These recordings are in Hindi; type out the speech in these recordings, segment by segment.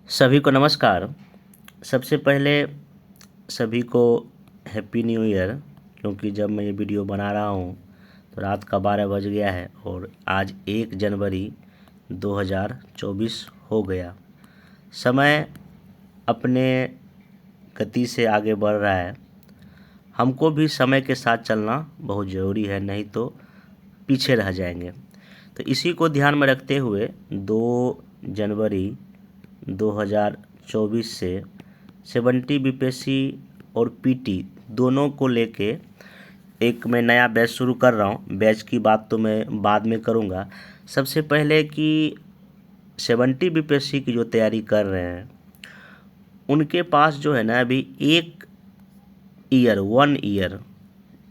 सभी को नमस्कार। सबसे पहले सभी को हैप्पी न्यू ईयर, क्योंकि जब मैं ये वीडियो बना रहा हूँ तो रात का 12 बज गया है और आज 1 जनवरी 2024 हो गया। समय अपने गति से आगे बढ़ रहा है। हमको भी समय के साथ चलना बहुत ज़रूरी है, नहीं तो पीछे रह जाएंगे। तो इसी को ध्यान में रखते हुए 2 जनवरी 2024 से 70 बीपीएससी और पीटी दोनों को लेके एक मैं नया बैच शुरू कर रहा हूँ। बैच की बात तो मैं बाद में करूँगा। सबसे पहले कि 70 बीपीएससी की जो तैयारी कर रहे हैं उनके पास जो है ना अभी 1 ईयर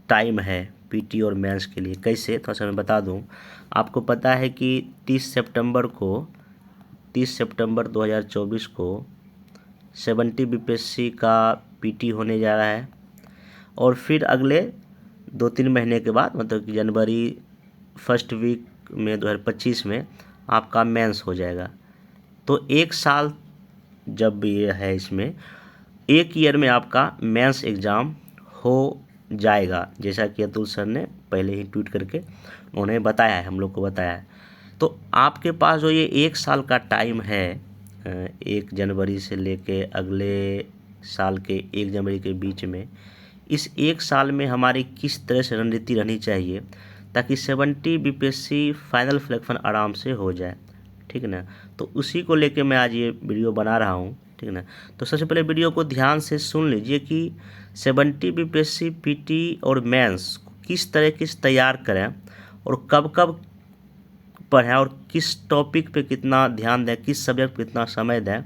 टाइम है पीटी और मेंस के लिए। कैसे, थोड़ा सा मैं बता दूं। आपको पता है कि 30 सितंबर 2024 को 70 बीपीएससी का पीटी होने जा रहा है और फिर अगले 2-3 महीने के बाद, मतलब कि जनवरी फर्स्ट वीक में 2025 में आपका मेंस हो जाएगा। तो 1 साल जब ये है, इसमें 1 ईयर में आपका मेंस एग्ज़ाम हो जाएगा, जैसा कि अतुल सर ने पहले ही ट्वीट करके उन्होंने बताया है, हम लोग को बताया है। तो आपके पास जो ये 1 साल का टाइम है, 1 जनवरी से लेके अगले साल के 1 जनवरी के बीच में, इस 1 साल में हमारी किस तरह से रणनीति रहनी चाहिए ताकि 70 बीपीएससी फाइनल सिलेक्शन आराम से हो जाए, ठीक है ना। तो उसी को लेके मैं आज ये वीडियो बना रहा हूँ, ठीक है ना। तो सबसे पहले वीडियो को ध्यान से सुन लीजिए कि 70 बीपीएससी पीटी और मेंस किस तरह किस तैयार करें और कब कब पढ़ें और किस टॉपिक पे कितना ध्यान दें, किस सब्जेक्ट पे कितना समय दें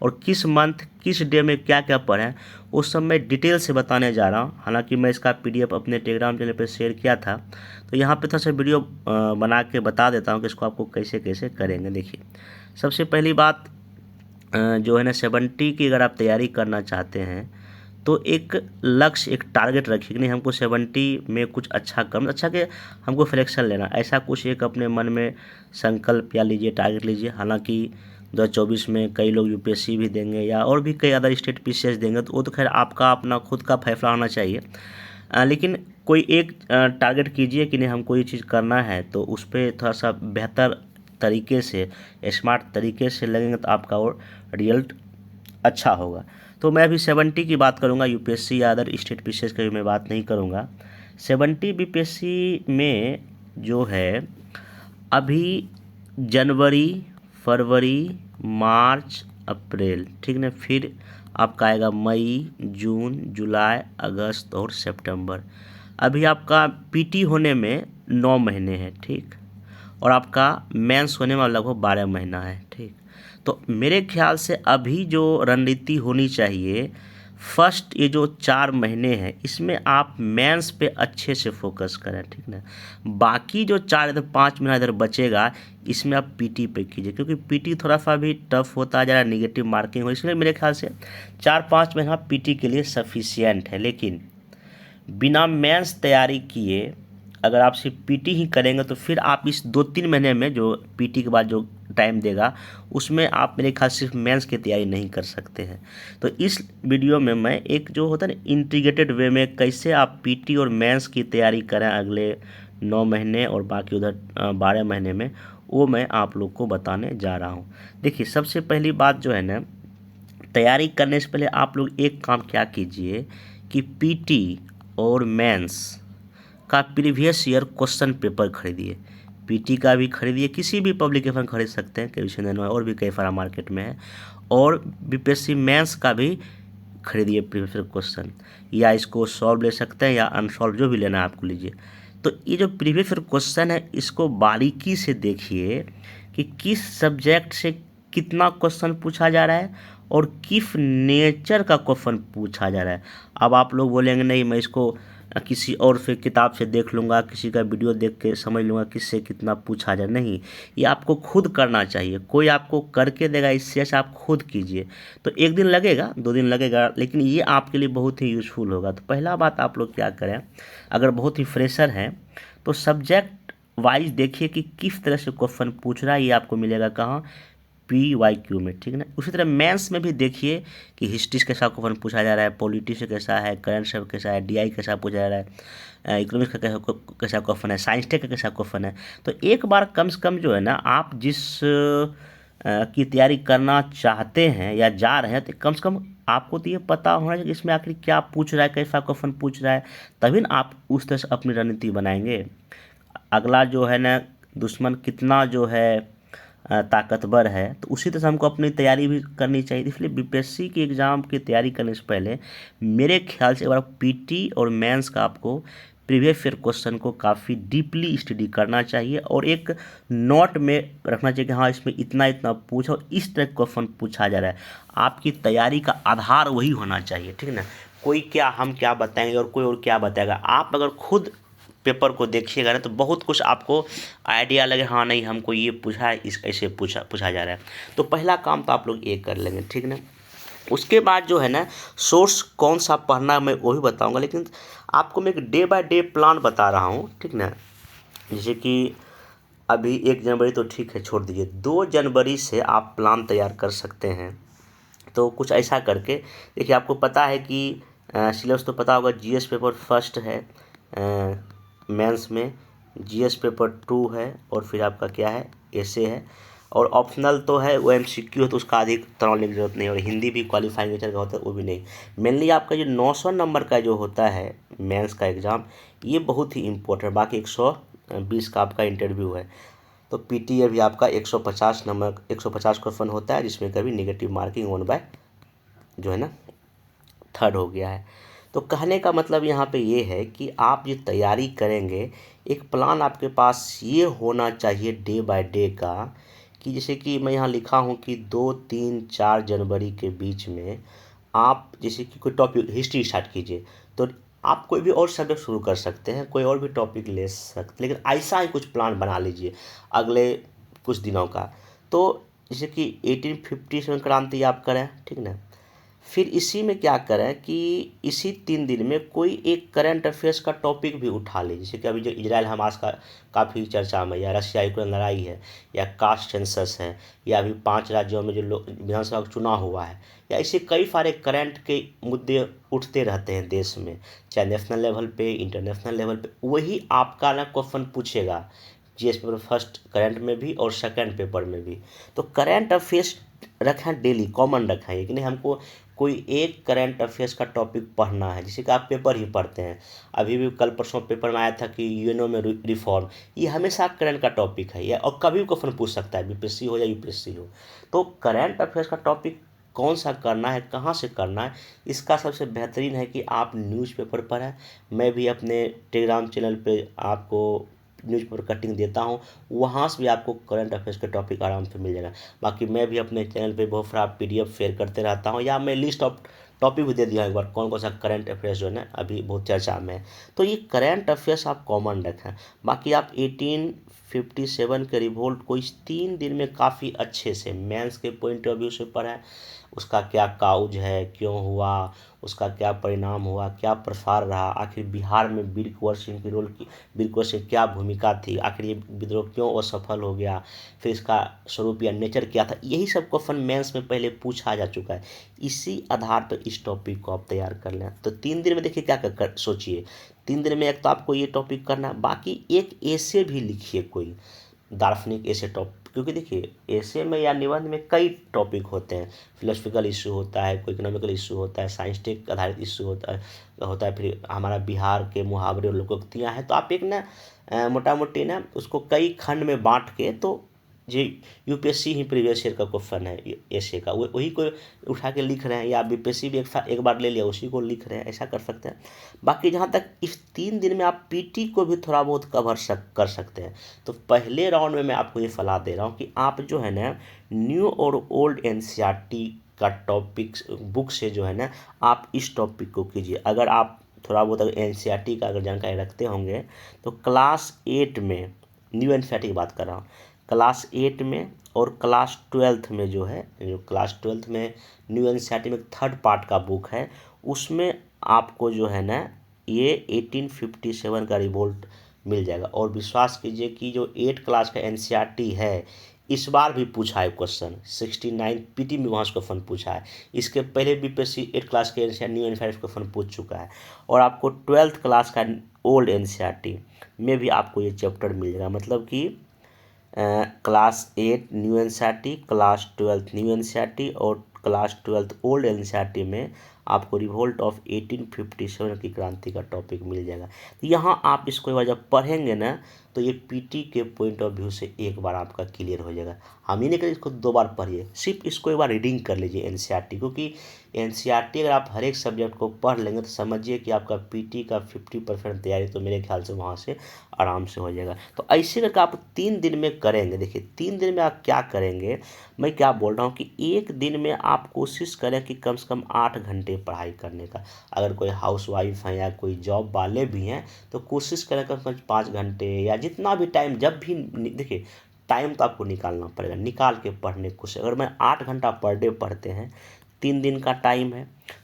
और किस मंथ किस डे में क्या क्या पढ़ें, वो सब मैं डिटेल से बताने जा रहा हूँ। हालांकि मैं इसका पीडीएफ अपने टेलीग्राम चैनल पे शेयर किया था, तो यहाँ पे थोड़ा सा वीडियो बना के बता देता हूँ कि इसको आपको कैसे कैसे करेंगे। देखिए, सबसे पहली बात जो है ना, 70 की अगर आप तैयारी करना चाहते हैं तो एक लक्ष्य, एक टारगेट रखिए कि नहीं, हमको 70 में कुछ अच्छा कम अच्छा के हमको सिलेक्शन लेना, ऐसा कुछ एक अपने मन में संकल्प या लीजिए, टारगेट लीजिए। हालांकि 2024 में कई लोग यूपीएससी भी देंगे या और भी कई अदर स्टेट पीसीएस देंगे, तो वो तो खैर आपका अपना खुद का फैसला होना चाहिए। लेकिन कोई एक टारगेट कीजिए कि नहीं, हमको ये चीज़ करना है, तो उस पर थोड़ा सा बेहतर तरीके से, स्मार्ट तरीके से लगेंगे तो आपका और रिजल्ट अच्छा होगा। तो मैं अभी 70 की बात करूंगा, यूपीएससी या अदर स्टेट पीसीएस की मैं बात नहीं करूंगा। 70 बीपीएससी में जो है अभी जनवरी, फरवरी, मार्च, अप्रैल, ठीक ना, फिर आपका आएगा मई, जून, जुलाई, अगस्त और सितंबर। अभी आपका पीटी होने में 9 महीने हैं, ठीक, और आपका मेंस होने में लगभग 12 महीना है, ठीक। तो मेरे ख्याल से अभी जो रणनीति होनी चाहिए, फर्स्ट ये जो 4 महीने हैं इसमें आप मेंस पे अच्छे से फोकस करें, ठीक ना। बाकी जो 4 इधर 5 महीना इधर बचेगा, इसमें आप पीटी पे कीजिए, क्योंकि पीटी थोड़ा सा भी टफ होता जा रहा है, निगेटिव मार्किंग हो, इसलिए मेरे ख्याल से 4-5 महीना पीटी के लिए सफिशियंट है। लेकिन बिना मेंस तैयारी किए अगर आप सिर्फ पीटी ही करेंगे तो फिर आप इस 2-3 महीने में जो पीटी के बाद जो टाइम देगा उसमें आप मेरे ख्याल सिर्फ मेंस की तैयारी नहीं कर सकते हैं। तो इस वीडियो में मैं एक जो होता है ना, इंटीग्रेटेड वे में कैसे आप पीटी और मेंस की तैयारी करें अगले 9 महीने और बाकी उधर 12 महीने में, वो मैं आप लोग को बताने जा रहा हूँ। देखिए, सबसे पहली बात जो है ना, तैयारी करने से पहले आप लोग एक काम क्या कीजिए कि पीटी और मेंस का प्रीवियस ईयर क्वेश्चन पेपर खरीदिए। पीटी का भी खरीदिए, किसी भी पब्लिकेशन खरीद सकते हैं, केविशन और भी कई सारा मार्केट में है, और बीपीएससी मेंस का भी खरीदिए प्रीवियस ईयर क्वेश्चन, या इसको सॉल्व ले सकते हैं या अनसॉल्व, जो भी लेना है आपको लीजिए। तो ये जो प्रीवियस ईयर क्वेश्चन है इसको बारीकी से देखिए कि किस सब्जेक्ट से कितना क्वेश्चन पूछा जा रहा है और किस नेचर का क्वेश्चन पूछा जा रहा है। अब आप लोग बोलेंगे नहीं, मैं इसको किसी और से किताब से देख लूँगा, किसी का वीडियो देख के समझ लूँगा किससे कितना पूछा जाए। नहीं, ये आपको खुद करना चाहिए, कोई आपको करके देगा, इससे अच्छा आप खुद कीजिए। तो 1 दिन लगेगा, 2 दिन लगेगा, लेकिन ये आपके लिए बहुत ही यूज़फुल होगा। तो पहला बात आप लोग क्या करें, अगर बहुत ही फ्रेशर हैं तो सब्जेक्ट वाइज देखिए कि किस तरह से क्वेश्चन पूछ रहा है। ये आपको मिलेगा कहाँ, PYQ में, ठीक है ना। उसी तरह मेंस में भी देखिए कि हिस्ट्री कैसा क्वेश्चन पूछा जा रहा है, पॉलिटी से कैसा है, करंट अफेयर कैसा है, DI कैसा पूछा जा रहा है, इकोनॉमिक्स का कैसा क्वेश्चन है, साइंस टेक का कैसा क्वेश्चन है। तो एक बार कम से कम जो है ना आप जिस की तैयारी करना चाहते हैं या जा रहे हैं, तो कम से कम आपको तो ये पता होना चाहिए कि इसमें आखिर क्या पूछ रहा है, कैसा क्वेश्चन पूछ रहा है, तभी ना आप उस तरह से अपनी रणनीति बनाएंगे। अगला जो है ना दुश्मन कितना जो है ताकतवर है, तो उसी तरह से हमको अपनी तैयारी भी करनी चाहिए। इसलिए BPSC की एग्ज़ाम की तैयारी करने से पहले मेरे ख्याल से एक बार PT और मेंस का आपको प्रीवियस ईयर क्वेश्चन को काफ़ी डीपली स्टडी करना चाहिए और एक नोट में रखना चाहिए कि हाँ इसमें इतना इतना पूछा और इस तरह क्वेश्चन पूछा जा रहा है। आपकी तैयारी का आधार वही होना चाहिए, ठीक है ना। कोई क्या हम क्या बताएंगे और कोई और क्या बताएगा, आप अगर खुद पेपर को देखिएगा ना तो बहुत कुछ आपको आइडिया लगे, हाँ नहीं हमको ये पूछा है, इस ऐसे पूछा जा रहा है। तो पहला काम तो आप लोग ये कर लेंगे, ठीक ना। उसके बाद जो है ना सोर्स कौन सा पढ़ना मैं वही बताऊंगा, लेकिन आपको मैं एक डे बाय डे प्लान बता रहा हूँ, ठीक ना। जैसे कि अभी 1 जनवरी तो ठीक है छोड़ दीजिए, 2 जनवरी से आप प्लान तैयार कर सकते हैं। तो कुछ ऐसा करके देखिए, आपको पता है कि सिलेबस तो पता होगा, GS पेपर फर्स्ट है, मेंस में GS पेपर 2 है, और फिर आपका क्या है ऐसे है, और ऑप्शनल तो है वो MCQ है, तो उसका अधिक तनाव लेने की जरूरत नहीं, और हिंदी भी क्वालिफाइंग नेचर का होता है वो भी नहीं। मेनली आपका जो 900 नंबर का जो होता है मेंस का एग्ज़ाम, ये बहुत ही इम्पोर्टेंट है। बाकी 120 का आपका इंटरव्यू है। तो PT अभी आपका 150 नंबर 150 क्वेश्चन होता है, जिसमें कभी नेगेटिव मार्किंग 1/, जो है ना 3rd हो गया है। तो कहने का मतलब यहाँ पे ये है कि आप ये तैयारी करेंगे, एक प्लान आपके पास ये होना चाहिए डे बाय डे का, कि जैसे कि मैं यहाँ लिखा हूँ कि 2, 3, 4 जनवरी के बीच में आप जैसे कि कोई टॉपिक हिस्ट्री स्टार्ट कीजिए, तो आप कोई भी और सब्जेक्ट शुरू कर सकते हैं, कोई और भी टॉपिक ले सकते, लेकिन ऐसा ही कुछ प्लान बना लीजिए अगले कुछ दिनों का। तो जैसे कि 1857 क्रांति आप करें, ठीक ना। फिर इसी में क्या करें कि इसी 3 दिन में कोई एक करंट अफेयर्स का टॉपिक भी उठा लें, जैसे कि अभी जो इजराइल हमास का काफ़ी चर्चा में, या रशिया यूक्रेन लड़ाई है, या कास्ट सेंसस है, या अभी 5 राज्यों में जो विधानसभा का चुनाव हुआ है, या ऐसे कई सारे करंट के मुद्दे उठते रहते हैं देश में, चाहे नेशनल लेवल पे इंटरनेशनल लेवल पे। वही आपका ना क्वेश्चन पूछेगा GS पेपर फर्स्ट करंट में भी और सेकंड पेपर में भी। तो करंट अफेयर्स रखें, डेली कॉमन रखें, ये कि नहीं हमको कोई एक करंट अफेयर्स का टॉपिक पढ़ना है, जैसे कि आप पेपर ही पढ़ते हैं। अभी भी कल परसों पेपर में आया था कि UNO में रिफॉर्म, ये हमेशा करंट का टॉपिक है, या और कभी क्वेश्चन पूछ सकता है, BPSC हो या UPSC हो। तो करंट अफेयर्स का टॉपिक कौन सा करना है, कहाँ से करना है, इसका सबसे बेहतरीन है कि आप न्यूज़पेपर पढ़ें। मैं भी अपने टेलीग्राम चैनल पे आपको न्यूज़पेपर कटिंग देता हूँ, वहाँ से भी आपको करंट अफेयर्स के टॉपिक आराम से मिल जाएगा। बाकी मैं भी अपने चैनल पे बहुत सारा PDF शेयर करते रहता हूँ, या मैं लिस्ट ऑफ टॉपिक भी दे दिया एक बार, कौन कौन सा करंट अफेयर्स जो है ना अभी बहुत चर्चा में है। तो ये करंट अफेयर्स आप कॉमन रखें। बाकी आप 1857 के रिवोल्ट को इस 3 दिन में काफ़ी अच्छे से मेंस के पॉइंट ऑफ व्यू से पढ़ें, उसका क्या काउज है, क्यों हुआ, उसका क्या परिणाम हुआ, क्या प्रसार रहा, आखिर बिहार में वीर कुंवर सिंह की वीर कुंवर सिंह क्या भूमिका थी, आखिर ये विद्रोह क्यों असफल हो गया, फिर इसका स्वरूप या नेचर क्या था। यही सब क्वेश्चन मेंस में पहले पूछा जा चुका है। इसी आधार पर इस टॉपिक को आप तैयार कर लें। तो 3 दिन में देखिए क्या कर सोचिए, 3 दिन में एक तो आपको ये टॉपिक करना है, बाकी एक ऐसे भी लिखिए, कोई दार्शनिक ऐसे टॉपिक, क्योंकि देखिए ऐसे में या निबंध में कई टॉपिक होते हैं, फिलोसफिकल इशू होता है, कोई इकोनॉमिकल इशू होता है, साइंस टेक आधारित इशू होता है, फिर हमारा बिहार के मुहावरे और लोकोक्तियाँ हैं। तो आप एक ना मोटा मोटी ना उसको कई खंड में बांट के, तो जी UPSC ही प्रीवियस ईयर का क्वेश्चन है ऐसे का, वही को उठा के लिख रहे हैं, या BPSC भी एक बार ले लिया उसी को लिख रहे हैं, ऐसा कर सकते हैं। बाकी जहाँ तक इस 3 दिन में आप PT को भी थोड़ा बहुत कर सकते हैं। तो पहले राउंड में मैं आपको ये सलाह दे रहा हूँ कि आप जो है ना न्यू और ओल्ड NCERT का टॉपिक बुक से जो है ना आप इस टॉपिक को कीजिए। अगर आप थोड़ा बहुत अगर NCERT का अगर जानकारी रखते होंगे, तो क्लास 8 में न्यू NCERT की बात कर रहा हूँ, क्लास 8 में और क्लास 12th में जो है, जो क्लास 12th में न्यू NCERT में 3rd पार्ट का बुक है, उसमें आपको जो है ना ये 1857 का रिवोल्ट मिल जाएगा। और विश्वास कीजिए कि जो 8 क्लास का NCERT है, इस बार भी पूछा है क्वेश्चन, 69 पीटी में वहाँ से क्वेश्चन पूछा है। इसके पहले बीपीएससी 8 क्लास के एनसीईआरटी न्यू एनसीईआरटी क्वेश्चन पूछ चुका है। और आपको 12th क्लास का ओल्ड एनसीईआरटी में भी आपको ये चैप्टर मिल जाएगा, मतलब कि class 8 new NCERT, class 12 new NCERT और क्लास 12 ओल्ड एनसीईआरटी में आपको रिवोल्ट ऑफ 1857 की क्रांति का टॉपिक मिल जाएगा। तो यहाँ आप इसको एक बार जब पढ़ेंगे ना तो ये पीटी के पॉइंट ऑफ व्यू से एक बार आपका क्लियर हो जाएगा। हम ये नहीं करें इसको 2 बार पढ़िए, सिर्फ इसको एक बार रीडिंग कर लीजिए एनसीईआरटी, क्योंकि एनसीईआरटी अगर आप हर एक सब्जेक्ट को पढ़ लेंगे तो समझिए कि आपका पीटी का 50% तैयारी तो मेरे ख्याल से वहाँ से आराम से हो जाएगा। तो ऐसे करके आप 3 दिन में करेंगे। देखिए 3 दिन में आप क्या करेंगे, मैं क्या बोल रहा हूँ कि एक दिन में आप कोशिश करें कि कम से कम 8 घंटे पढ़ाई करने का। अगर कोई हाउसवाइफ है या कोई जॉब वाले भी हैं तो कोशिश करें कम से कम 5 घंटे या जितना भी टाइम, जब भी देखिए टाइम तो आपको निकालना पड़ेगा, निकाल के पढ़ने की कोशिश। अगर मैं 8 घंटा पर डे पढ़ते हैं, 3 दिन का टाइम है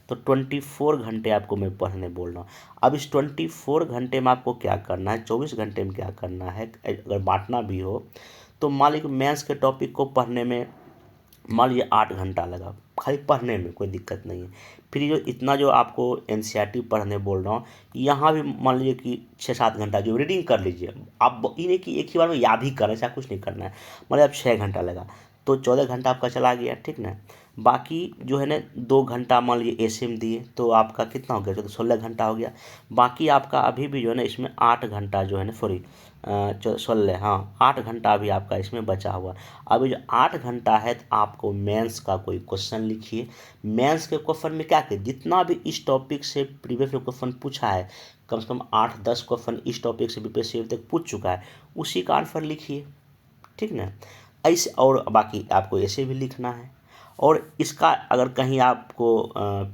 तो 24 घंटे आपको मैं पढ़ने बोल रहा हूँ। अब इस 24 घंटे में आपको क्या करना है, 24 घंटे में क्या करना है, अगर बांटना भी हो तो मान लीजिए मैथ्स के टॉपिक को पढ़ने में मान लीजिए 8 घंटा लगा, खाली पढ़ने में कोई दिक्कत नहीं है। फिर जो इतना जो आपको एनसीईआरटी पढ़ने बोल रहा हूँ, यहाँ भी मान लीजिए कि 6-7 घंटा जो रीडिंग कर लीजिए। आप ये नहीं कि एक ही बार में याद ही करना, ऐसा कुछ नहीं करना है। मान लीजिए आप 6 घंटा लगा तो 14 घंटा आपका चला गया, ठीक ना। बाकी जो है ना 2 घंटा मान लीजिए एसे में दिए तो आपका कितना हो गया, तो 16 घंटा हो गया। बाकी आपका अभी भी जो है ना इसमें 8 घंटा जो है ना, सॉरी 16, हाँ 8 घंटा अभी आपका इसमें बचा हुआ। अभी जो 8 घंटा है तो आपको मेंस का कोई क्वेश्चन लिखिए। मेंस के क्वेश्चन में क्या कि जितना भी इस टॉपिक से प्रीवियस में क्वेश्चन पूछा है, कम से कम 8-10 क्वेश्चन इस टॉपिक से बीपीएससी तक पूछ चुका है, उसी का आंसर लिखिए, ठीक ना। ऐसे और बाकी आपको ऐसे भी लिखना है। और इसका अगर कहीं आपको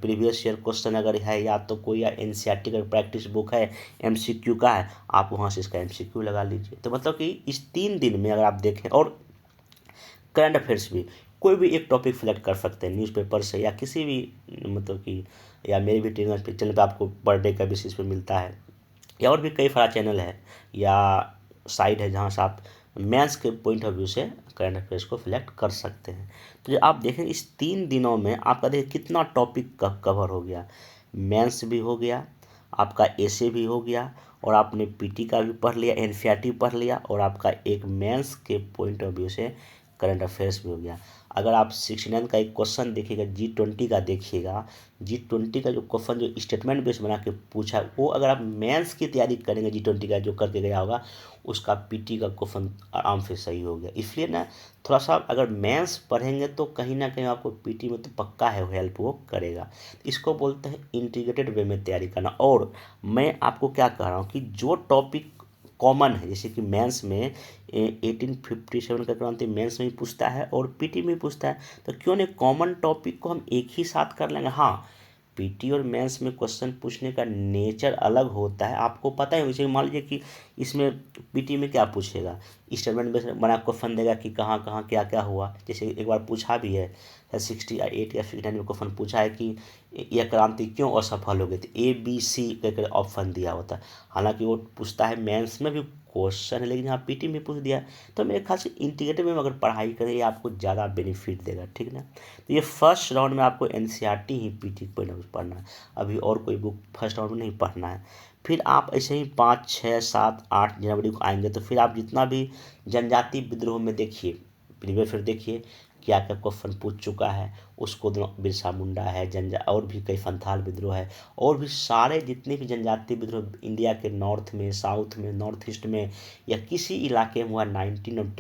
प्रीवियस ईयर क्वेश्चन अगर है या तो कोई एनसीईआरटी का प्रैक्टिस बुक है एमसीक्यू का है, आप वहाँ से इसका एमसीक्यू लगा लीजिए। तो मतलब कि इस 3 दिन में अगर आप देखें, और करंट अफेयर्स भी कोई भी एक टॉपिक सेलेक्ट कर सकते हैं न्यूज़पेपर से या किसी भी, मतलब कि या मेरे भी चैनल पे आपको पर डे का बेसिस पे मिलता है, या और भी कई सारा चैनल है या साइट है जहाँ से आप मैथ्स के पॉइंट ऑफ व्यू से करंट अफेयर्स को सिलेक्ट कर सकते हैं। तो जो आप देखें इस 3 दिनों में आपका देखिए कितना टॉपिक कवर हो गया, मैथ्स भी हो गया, आपका एसे भी हो गया, और आपने पीटी का भी पढ़ लिया, एनसीईआरटी पढ़ लिया, और आपका एक मैथ्स के पॉइंट ऑफ व्यू से करंट अफेयर्स भी हो गया। अगर आप 69 का एक क्वेश्चन देखिएगा, G20 का देखिएगा, G20 का जो क्वेश्चन जो स्टेटमेंट बेस बना के पूछा है, वो अगर आप मेंस की तैयारी करेंगे G20 का जो करके गया होगा, उसका पीटी का क्वेश्चन आराम से सही हो गया। इसलिए ना थोड़ा सा अगर मेंस पढ़ेंगे तो कहीं ना कहीं आपको पीटी में तो पक्का है हेल्प वो करेगा। इसको बोलते हैं इंटीग्रेटेड वे में तैयारी करना। और मैं आपको क्या कह रहा हूँ कि जो टॉपिक कॉमन है, जैसे कि मेंस में 1857 का क्रांति मेंस में ही पूछता है और पीटी में पूछता है, तो क्यों नहीं कॉमन टॉपिक को हम एक ही साथ कर लेंगे। हाँ, पीटी और मेंस में क्वेश्चन पूछने का नेचर अलग होता है, आपको पता है। वैसे मान लीजिए कि इसमें पीटी में क्या पूछेगा, स्टेटमेंट बेस बना क्वेश्चन देगा कि कहाँ कहाँ क्या क्या हुआ। जैसे एक बार पूछा भी है 68 या 69 में क्वेश्चन पूछा है कि यह क्रांति क्यों असफल हो गई थी, ABC करके ऑप्शन दिया होता है। हालांकि वो पूछता है मेंस में भी क्वेश्चन है, लेकिन यहाँ पीटी में पूछ दिया है। तो मेरे ख्याल से इंटीग्रेटेड में अगर पढ़ाई करें ये आपको ज़्यादा बेनिफिट देगा, ठीक ना। तो ये फर्स्ट राउंड में आपको एनसीईआरटी ही पीटी पढ़ना है, अभी और कोई बुक फर्स्ट राउंड में नहीं पढ़ना है। फिर आप ऐसे ही 5, 6, 7, 8 जनवरी को आएंगे तो फिर आप जितना भी जनजाति विद्रोह में देखिए, प्रीवियस फिर देखिए क्या क्या क्वेश्चन पूछ चुका है, उसको बिरसा मुंडा है, और भी कई संथाल विद्रोह है, और भी सारे जितने भी जनजातीय विद्रोह इंडिया के नॉर्थ में, साउथ में, नॉर्थ ईस्ट में या किसी इलाके में हुआ 19 और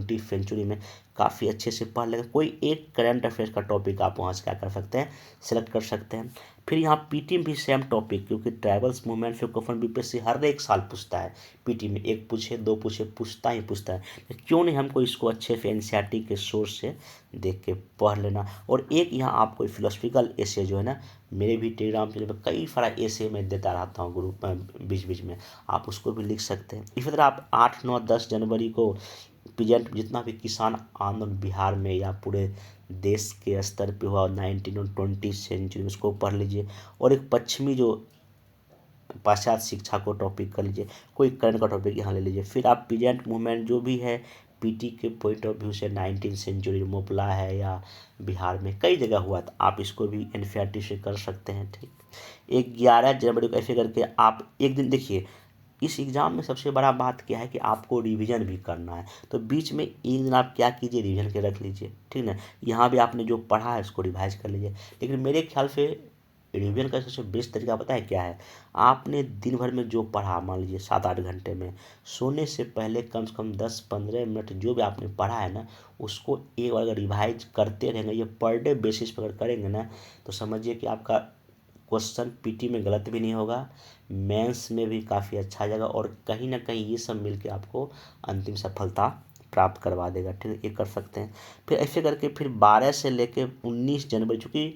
20 सेंचुरी में, काफ़ी अच्छे से पढ़ लेंगे। कोई एक करंट अफेयर्स का टॉपिक आप वहाँ से क्या कर सकते हैं, सेलेक्ट कर सकते हैं। फिर यहाँ पीटी में भी सेम टॉपिक, क्योंकि ट्राइबल्स मूवमेंट से क्वेश्चन बीपीएससी हर एक साल पूछता है। पीटी में 1 पूछे 2 पूछे पूछता ही पूछता है, तो क्यों नहीं हमको इसको अच्छे से एनसीईआरटी के सोर्स से देख के पढ़ लेना। और एक यहाँ आपको फिलोसफिकल एसे जो है ना, मेरे भी टेलीग्राम चैनल पर कई सारा एसे मैं देता रहता हूँ ग्रुप में, बीच बीच में आप उसको भी लिख सकते हैं। इसी तरह आप 8, 9, 10 जनवरी को प्रेजेंट जितना भी किसान आंदोलन बिहार में या पूरे देश के स्तर पे हुआ 19 और 20 सेंचुरी में, उसको पढ़ लीजिए। और एक पश्चिमी जो पाश्चात्य शिक्षा को टॉपिक कर लीजिए, कोई करंट का टॉपिक यहाँ ले लीजिए। फिर आप प्रेजेंट मूवमेंट जो भी है पीटी के पॉइंट ऑफ व्यू से 19th सेंचुरी मोपला है या बिहार में कई जगह हुआ, तो आप इसको भी एनसीईआरटी से कर सकते हैं। ठीक, 11 जनवरी को ऐसे करके आप एक दिन देखिए। इस एग्ज़ाम में सबसे बड़ा बात क्या है कि आपको रिवीजन भी करना है, तो बीच में एक दिन आप क्या कीजिए, रिवीजन के रख लीजिए। ठीक ना, यहाँ भी आपने जो पढ़ा है उसको रिवाइज कर लीजिए। लेकिन मेरे ख्याल से रिवीजन का सबसे बेस्ट तरीका पता है क्या है, आपने दिन भर में जो पढ़ा, मान लीजिए 7-8 घंटे में, सोने से पहले कम से कम 10-15 मिनट जो भी आपने पढ़ा है ना, उसको एक बार अगर रिवाइज करते रहेंगे, ये पर डे बेसिस पर अगर करेंगे ना, तो समझिए कि आपका क्वेश्चन पीटी में गलत भी नहीं होगा, मेंस में भी काफ़ी अच्छा जाएगा, और कहीं ना कहीं ये सब मिलके आपको अंतिम सफलता प्राप्त करवा देगा। ठीक है, ये कर सकते हैं। फिर ऐसे करके फिर 12 से लेके 19 जनवरी, चूँकि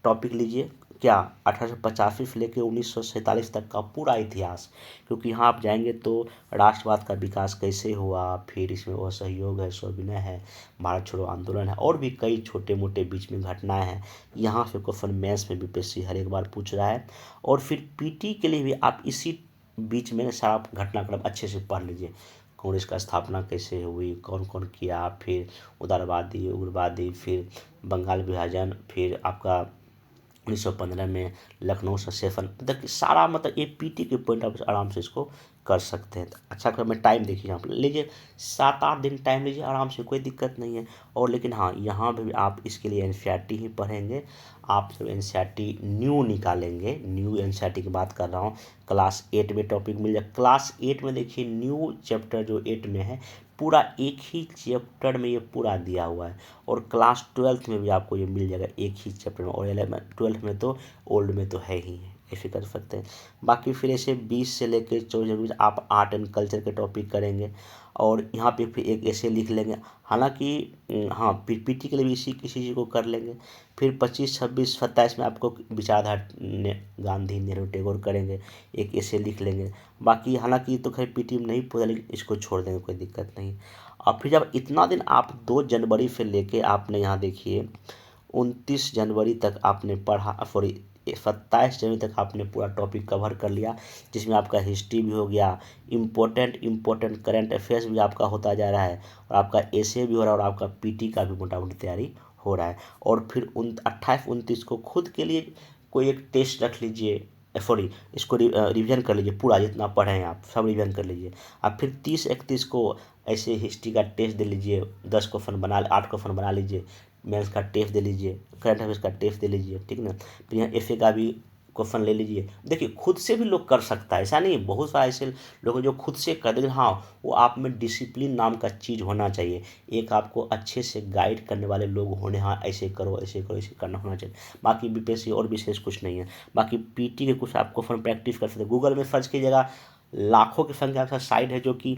टॉपिक लीजिए क्या 1885 से लेकर 1947 तक का पूरा इतिहास, क्योंकि यहाँ आप जाएंगे तो राष्ट्रवाद का विकास कैसे हुआ, फिर इसमें असहयोग है, सविनय है, भारत छोड़ो आंदोलन है, और भी कई छोटे मोटे बीच में घटनाएं हैं। यहाँ से क्वेश्चन मैथ्स में बीपीएससी हर एक बार पूछ रहा है। और फिर पीटी के लिए भी आप इसी बीच में सारा घटनाक्रम अच्छे से पढ़ लीजिए। कांग्रेस का स्थापना कैसे हुई, कौन कौन किया, फिर उदारवादी, उग्रवादी, फिर बंगाल विभाजन, फिर आपका 1915 में लखनऊ ससेशन, मतलब कि सारा, मतलब ये पीटी के पॉइंट ऑफ आराम से इसको कर सकते हैं। तो अच्छा कर मैं टाइम देखिए, यहाँ पर लीजिए 7-8 दिन टाइम लीजिए आराम से, कोई दिक्कत नहीं है। और लेकिन हाँ, यहाँ भी आप इसके लिए एनसीईआरटी ही पढ़ेंगे। आप जब एनसीईआरटी न्यू निकालेंगे, न्यू एनसीईआरटी की बात कर रहा हूँ, क्लास 8 में टॉपिक मिल जाए। क्लास 8 में देखिए न्यू चैप्टर जो 8 में है, पूरा एक ही चैप्टर में ये पूरा दिया हुआ है। और क्लास 12th में भी आपको ये मिल जाएगा एक ही चैप्टर में, और 12th में तो ओल्ड में तो है ही, ऐसे कर सकते हैं। बाकी फिर ऐसे 20 से लेकर 24 के बीच आप आर्ट एंड कल्चर के टॉपिक करेंगे, और यहाँ पे फिर एक ऐसे लिख लेंगे। हालांकि हाँ, फिर पीटी के लिए भी इसी किसी चीज़ को कर लेंगे। फिर 25, 26, 27 में आपको विचारधारा गांधी, नेहरू, टैगोर करेंगे, एक ऐसे लिख लेंगे। बाकी हालांकि तो खैर पीटी में नहीं पूरा, लेकिन इसको छोड़ देंगे, कोई दिक्कत नहीं। और फिर जब इतना दिन आप 2 जनवरी से लेके आपने यहाँ देखिए 29 जनवरी तक आपने पढ़ा, सॉरी 27 जनवरी तक आपने पूरा टॉपिक कवर कर लिया, जिसमें आपका हिस्ट्री भी हो गया, इम्पोर्टेंट करंट अफेयर्स भी आपका होता जा रहा है, और आपका एसे भी हो रहा है, और आपका पीटी का भी मोटा मोटी तैयारी हो रहा है। और फिर 28-29 को खुद के लिए कोई एक टेस्ट रख लीजिए, सॉरी इसको रिवीजन कर लीजिए, पूरा जितना पढ़े हैं आप सब रिवीजन कर लीजिए। अब फिर 30-31 को ऐसे हिस्ट्री का टेस्ट दे लीजिए, 10 क्वेश्चन बना, 8 क्वेश्चन बना लीजिए, मेंस का टेस्ट दे लीजिए, करंट अफेयर्स का टेस्ट दे लीजिए। ठीक ना, फिर यहाँ एफए का भी क्वेश्चन ले लीजिए। देखिए खुद से भी लोग कर सकता है, ऐसा नहीं, बहुत सारे ऐसे लोग हैं जो खुद से कर देते। हाँ, वो आप में डिसिप्लिन नाम का चीज़ होना चाहिए, एक आपको अच्छे से गाइड करने वाले लोग होने, हाँ ऐसे करो ऐसे करो ऐसे करना होना चाहिए। बाकी बीपीएससी और विशेष कुछ नहीं है। बाकी पीटी के कुछ आप क्वेश्चन प्रैक्टिस कर सकते हैं, गूगल में सर्च कीजिएगा, लाखों की संख्या का साइट है जो कि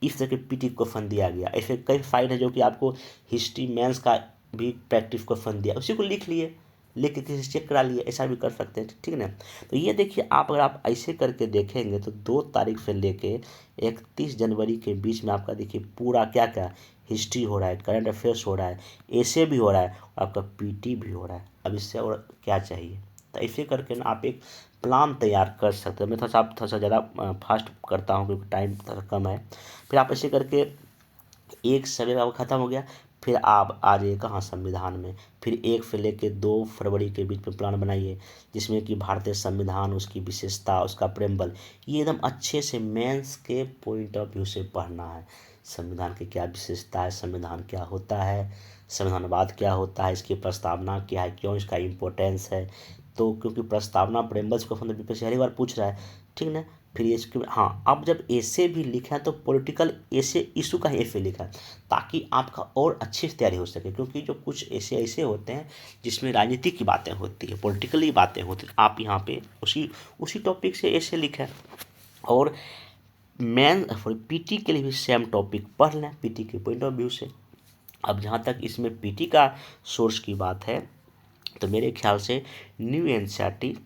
इस तरह के पीटी क्वेश्चन दिया गया। ऐसे कई साइट है जो कि आपको हिस्ट्री मेंस का भी प्रैक्टिस क्वेश्चन दिया, उसी को लिख लिए, लिख के किसी से चेक करा लिए, ऐसा भी कर सकते हैं। ठीक है ना, तो ये देखिए आप अगर आप ऐसे करके देखेंगे तो 2 तारीख से लेके 31 जनवरी के बीच में आपका देखिए पूरा क्या क्या हिस्ट्री हो रहा है, करंट अफेयर्स हो रहा है, ऐसे भी हो रहा है, और आपका पीटी भी हो रहा है। अब इससे और क्या चाहिए। तो ऐसे करके ना आप एक प्लान तैयार कर सकते हैं। मैं थोड़ा सा ज़्यादा फास्ट करता हूँ क्योंकि टाइम थोड़ा कम है। फिर आप ऐसे करके एक सर्वे का ख़त्म हो गया, फिर आप आ जाइए कहाँ, संविधान में। फिर 1 से लेकर 2 फरवरी के बीच में प्लान बनाइए, जिसमें कि भारतीय संविधान, उसकी विशेषता, उसका प्रेम्बल, ये एकदम अच्छे से मेंस के पॉइंट ऑफ व्यू से पढ़ना है। संविधान की क्या विशेषता है, संविधान क्या होता है, संविधानवाद क्या होता है, इसकी प्रस्तावना क्या है, क्यों इसका इम्पोर्टेंस है। तो क्योंकि प्रस्तावना प्रेम्बल्स को मतलब बीपीएससी हर बार पूछ रहा है। ठीक ना, फिर इसके हाँ, अब जब ऐसे भी लिखा है तो पॉलिटिकल ऐसे इशू का ऐसे लिखा है, ताकि आपका और अच्छे से तैयारी हो सके। क्योंकि जो कुछ ऐसे होते हैं जिसमें राजनीति की बातें होती है, पॉलिटिकली बातें होती हैं, आप यहाँ पे उसी टॉपिक से ऐसे लिखा है। और मेन पीटी के लिए भी सेम टॉपिक पढ़ लें पीटी के पॉइंट ऑफ व्यू से। अब जहाँ तक इसमें पीटी का सोर्स की बात है, तो मेरे ख्याल से new NCERT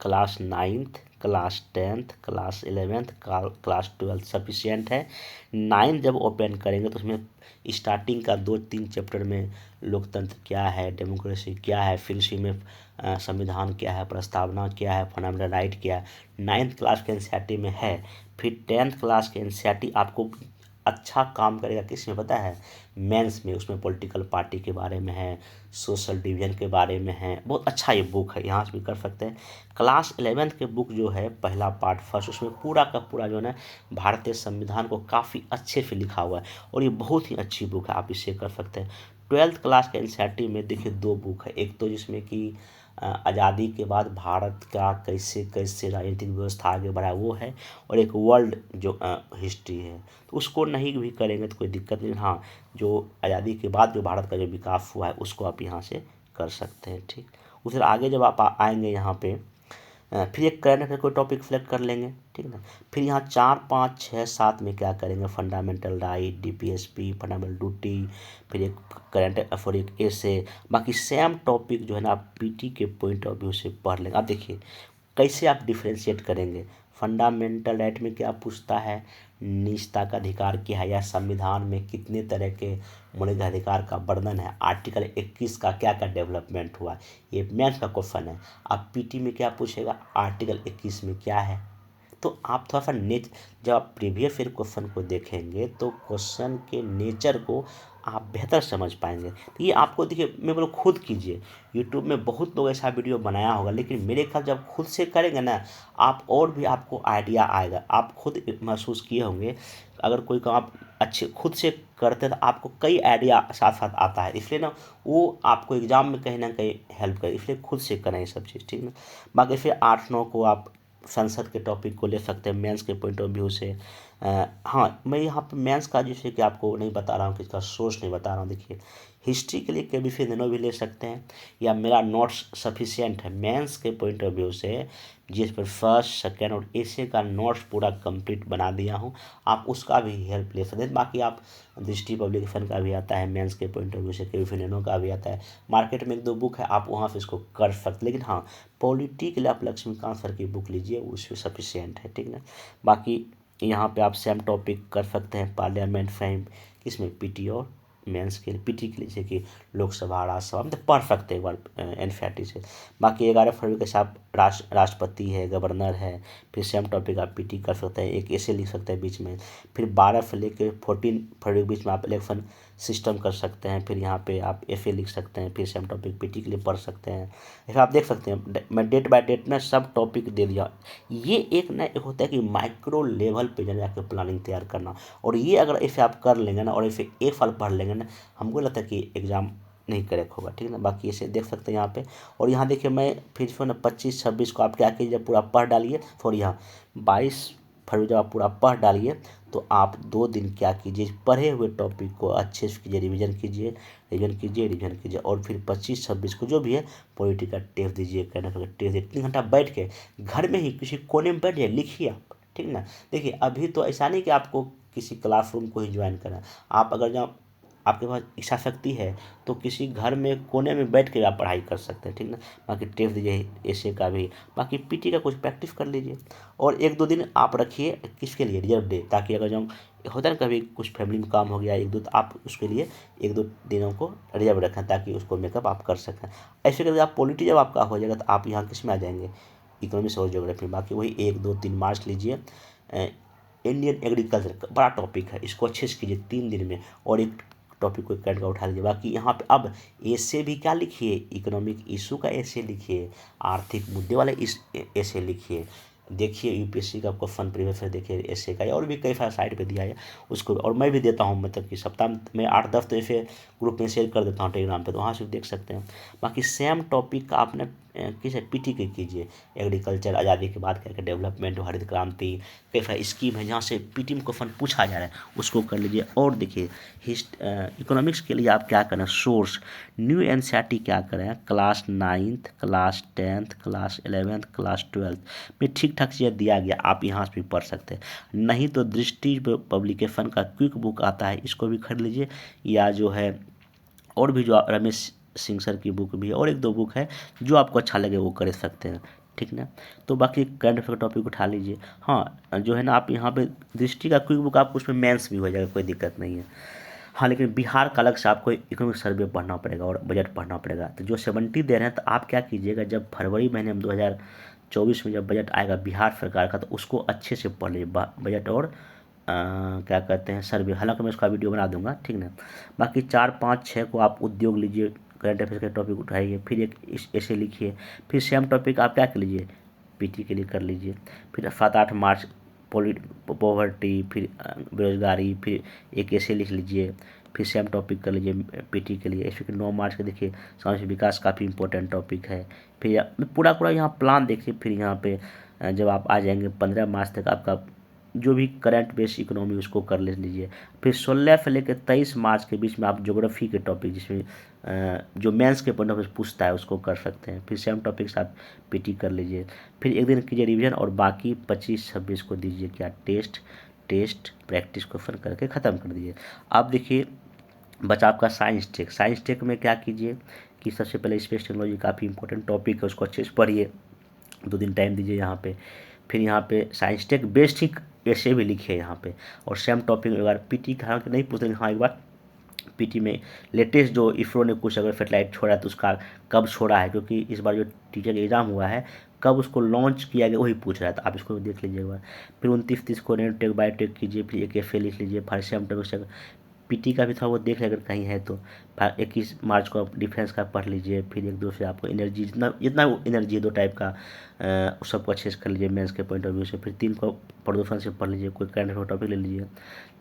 class 9th, class 10th, class 11th, class 12th sufficient है। 9th जब ओपन करेंगे तो उसमें स्टार्टिंग का 2-3 चैप्टर में लोकतंत्र क्या है, डेमोक्रेसी क्या है, फिर उसी में संविधान क्या है, प्रस्तावना क्या है, फंडामेंटल राइट क्या है, 9th क्लास के एनसीईआरटी में है। फिर 10th क्लास के एनसीईआरटी आपको अच्छा काम करेगा किस में पता है, मेंस में। उसमें पॉलिटिकल पार्टी के बारे में है, सोशल डिवीजन के बारे में है, बहुत अच्छा ये बुक है, यहाँ से भी कर सकते हैं। क्लास 11th के बुक जो है पहला पार्ट फर्स्ट, उसमें पूरा का पूरा जो है ना भारतीय संविधान को काफ़ी अच्छे से लिखा हुआ है और ये बहुत ही अच्छी बुक है, आप इसे कर सकते हैं। 12th क्लास के एनसीईआरटी में देखिए 2 बुक है, एक तो जिसमें कि आज़ादी के बाद भारत का कैसे कैसे राजनीतिक व्यवस्था आगे बढ़ा वो है, और एक वर्ल्ड जो हिस्ट्री है, तो उसको नहीं भी करेंगे तो कोई दिक्कत नहीं। हाँ, जो आज़ादी के बाद जो भारत का जो विकास हुआ है उसको आप यहाँ से कर सकते हैं, ठीक। उससे आगे जब आप आएंगे यहाँ पे फिर एक करंट अफेयर कोई टॉपिक सेलेक्ट कर लेंगे, ठीक है ना। फिर यहाँ 4, 5, 6, 7 में क्या करेंगे, fundamental right, DPSP, fundamental duty, फिर एक करंट अफेयर, एक ऐसे। बाकी सेम टॉपिक जो है ना आप पीटी के पॉइंट ऑफ व्यू से पढ़ लेंगे। आप देखिए कैसे आप डिफ्रेंशिएट करेंगे। फंडामेंटल राइट में क्या पूछता है, निजता का अधिकार क्या है, या संविधान में कितने तरह के मौलिक अधिकार का वर्णन है, आर्टिकल 21 का क्या क्या डेवलपमेंट हुआ, ये मैथ का क्वेश्चन है। अब पीटी में क्या पूछेगा, आर्टिकल 21 में क्या है। तो आप थोड़ा सा जब आप प्रीवियस ईयर क्वेश्चन को देखेंगे तो क्वेश्चन के नेचर को आप बेहतर समझ पाएंगे। तो ये आपको देखिए, मैं बोलो खुद कीजिए। यूट्यूब में बहुत लोग ऐसा वीडियो बनाया होगा, लेकिन मेरे ख्याल जब खुद से करेंगे ना आप, और भी आपको आइडिया आएगा। आप खुद महसूस किए होंगे, अगर कोई काम आप अच्छे खुद से करते हैं तो आपको कई आइडिया साथ साथ आता है, इसलिए ना वो आपको एग्जाम में कहीं ना कहीं हेल्प करे, इसलिए खुद से करें ये सब चीज़, ठीक ना। बाकी फिर 8-9 को आप संसद के टॉपिक को ले सकते हैं मेंस के पॉइंट ऑफ व्यू से। हाँ, मैं यहाँ पे मेंस का जैसे कि आपको नहीं बता रहा हूँ, कि इसका सोर्स नहीं बता रहा हूँ। देखिए हिस्ट्री के लिए केबीसी भी ले सकते हैं, या मेरा नोट्स सफिशिएंट है मेंस के पॉइंट ऑफ व्यू से, जिस पर फर्स्ट, सेकेंड और ऐसे का नोट्स पूरा कंप्लीट बना दिया हूँ, आप उसका भी हेल्प ले सकते हैं। बाकी आप दृष्टि पब्लिकेशन का भी आता है मेंस के पॉइंट ऑफ व्यू से, केबीसी का भी आता है, मार्केट में 1-2 बुक है, आप वहाँ से इसको कर सकते। लेकिन हाँ, पॉलिटी के लिए आप लक्ष्मीकांत सर की बुक लीजिए, उसमें सफिशिएंट है, ठीक ना। बाकी यहाँ पे आप सेम टॉपिक कर सकते हैं पार्लियामेंट फ्रेम, किसमें, पीटी और मेंस के लिए। पीटी के लिए जैसे कि लोकसभा, राज्यसभा में तो पढ़ सकते हैं एक बार एनसीईआरटी से। बाकी 11 फरवरी के साथ राष्ट्रपति है, गवर्नर है, फिर सेम टॉपिक आप पीटी कर सकते हैं, एक ऐसे लिख सकते हैं बीच में। फिर 12 से लेकर 14 फरवरी के बीच में आप इलेक्शन सिस्टम कर सकते हैं, फिर यहाँ पे आप एफए लिख सकते हैं, फिर सेम टॉपिक पीटी के लिए पढ़ सकते हैं। ऐसा आप देख सकते हैं, मैं डेट बाय डेट ना सब टॉपिक दे दिया। ये एक ना एक होता है कि माइक्रो लेवल पे जाके प्लानिंग तैयार करना, और ये अगर ऐसे आप कर लेंगे ना और ऐसे एक साल पढ़ लेंगे ना, हमको लगता है कि एग्ज़ाम नहीं करेक्ट होगा, ठीक है ना। बाकी इसे देख सकते हैं यहाँ पे। और यहाँ देखिए मैं फिर से ना 25-26 को आप क्या कीजिए, पूरा पढ़ डालिए। और यहाँ 22 फरवरी जब आप पूरा पढ़ डालिए तो आप 2 दिन क्या कीजिए, पढ़े हुए टॉपिक को अच्छे से कीजिए, रिवीजन कीजिए, रिवीजन कीजिए। और फिर 25-26 को जो भी है पॉलिटिकल टेस्ट दीजिए, करंट अफेयर टेस्ट दीजिए। 3 घंटा बैठ के घर में ही किसी कोने में बैठ जाइए, लिखिए आप, ठीक ना। देखिए अभी तो ऐसा नहीं कि आपको किसी क्लासरूम को ही ज्वाइन करना, आप अगर जब आपके पास इच्छा शक्ति है तो किसी घर में कोने में बैठ के आप पढ़ाई कर सकते हैं, ठीक ना। बाकी टेस्ट दीजिए ऐसे का भी, बाकी पीटी का कुछ प्रैक्टिस कर लीजिए। और 1-2 दिन आप रखिए किसके लिए, रिजर्व डे, ताकि अगर जब होता है ना कभी कुछ फैमिली में काम हो गया 1-2, तो आप उसके लिए 1-2 दिनों को रिजर्व रखें, ताकि उसको मेकअप आप कर सकें। ऐसे करके आप पॉलिटी जब आपका हो जाएगा तो आप यहाँ किस में आ जाएंगे, इकोनॉमिक्स और ज्योग्राफी। बाकी वही 1-2-3 मार्क्स लीजिए। इंडियन एग्रीकल्चर बड़ा टॉपिक है, इसको अच्छे से कीजिए 3 दिन में, और एक टॉपिक को करंट का उठा लीजिए। बाकी यहाँ पे अब ऐसे भी क्या लिखिए, इकोनॉमिक इशू का ऐसे लिखिए, आर्थिक मुद्दे वाले इस ऐसे लिखिए। देखिए यूपीएससी का क्वेश्चन प्रीवियस ईयर देखिए ऐसे का, और भी कई सारे साइट पे दिया है उसको, और मैं भी देता हूँ, मतलब कि सप्ताह में 8-10 तो ऐसे ग्रुप में शेयर कर देता हूँ टेलीग्राम पे, तो वहाँ से देख सकते हैं। बाकी सेम टॉपिक का आपने किस पीटी के कीजिए, एग्रीकल्चर, आज़ादी के बाद क्या क्या डेवलपमेंट, हरित क्रांति, कई सारी स्कीम है जहाँ से पीटी में क्वेश्चन पूछा जा रहा है, उसको कर लीजिए। और देखिए इकोनॉमिक्स के लिए आप क्या करें, सोर्स न्यू एनसीईआरटी क्या करें, class 9th, class 10th, class 11th, class 12th में ठीक ठाक चीज़ें दिया गया, आप यहाँ से भी पढ़ सकते हैं। नहीं तो दृष्टि पब्लिकेशन का क्विक बुक आता है, इसको भी खरीद लीजिए। या जो है और भी जो रमेश सिंह सर की बुक भी है, और 1-2 बुक है, जो आपको अच्छा लगे वो कर सकते हैं, ठीक ना। तो बाकी करंट अफेयर टॉपिक उठा लीजिए। हाँ जो है ना, आप यहाँ पे दृष्टि का क्विक बुक आपको उसमें मेंस भी हो जाएगा, कोई दिक्कत नहीं है। हाँ, लेकिन बिहार का अलग से आपको इकोनॉमिक सर्वे पढ़ना पड़ेगा और बजट पढ़ना पड़ेगा। तो जो 70 दे रहे हैं, तो आप क्या कीजिएगा, जब फरवरी महीने में 2024 में जब बजट आएगा बिहार सरकार का, तो उसको अच्छे से पढ़ लीजिए, बजट और क्या कहते हैं सर्वे, हालांकि मैं उसका वीडियो बना दूंगा, ठीक ना। बाकी 4, 5, 6 को आप उद्योग लीजिए, करंट अफेयर्स के टॉपिक उठाइए, फिर एक ऐसे लिखिए, फिर सेम टॉपिक आप क्या कर लीजिए, पीटी के लिए कर लीजिए। फिर 7, 8 मार्च पॉवर्टी, फिर बेरोजगारी, फिर एक ऐसे लिख लीजिए, फिर सेम टॉपिक कर लीजिए पीटी के लिए। ऐसे कि 9 मार्च के देखिए सामाजिक विकास काफ़ी इंपॉर्टेंट टॉपिक है। फिर पूरा यहाँ प्लान देखिए। फिर यहाँ पे जब आप आ जाएंगे 15 मार्च तक आपका जो भी करंट बेस इकोनॉमी उसको कर ले लीजिए। फिर 16 से लेकर 23 मार्च के बीच में आप ज्योग्राफी के टॉपिक जिसमें जो मेंस के पॉइंट ऑफ व्यू पूछता है उसको कर सकते हैं। फिर सेम टॉपिक्स आप पीटी कर लीजिए। फिर एक दिन कीजिए रिवीजन और बाकी 25-26 को दीजिए क्या टेस्ट प्रैक्टिस क्वेश्चन करके ख़त्म कर दीजिए। अब देखिए बचा आपका साइंस टेक में क्या कीजिए कि सबसे पहले स्पेस टेक्नोलॉजी काफ़ी इंपॉर्टेंट टॉपिक है, उसको अच्छे से पढ़िए, 2 दिन टाइम दीजिए यहाँ पे। फिर यहाँ पे साइंस टेक बेसिक ऐसे भी लिखिए यहाँ पे। और सेम टॉपिक एक बार पीटी हालांकि नहीं पूछते, हाँ एक बार पीटी में लेटेस्ट जो इसरो ने कुछ अगर सेटेलाइट छोड़ा है तो उसका कब छोड़ा है, क्योंकि इस बार जो टीचर का एग्ज़ाम हुआ है कब उसको लॉन्च किया गया वही पूछ रहा है, तो आप इसको देख लीजिए एक बार। फिर 29-30 को नेटेक बायोटेक कीजिए, फिर एक एफ लिख लीजिए। फिर सेम टॉपिक पीटी का भी थोड़ा वो देख लें अगर कहीं है तो। 21 मार्च को आप डिफेंस का पढ़ लीजिए। फिर 1-2 से आपको एनर्जी जितना एनर्जी है 2 टाइप का उस सबको अच्छे से कर लीजिए मेंस के पॉइंट ऑफ व्यू से। फिर 3 को प्रदूषण से पढ़ लीजिए, कोई करंट अफेयर टॉपिक ले लीजिए।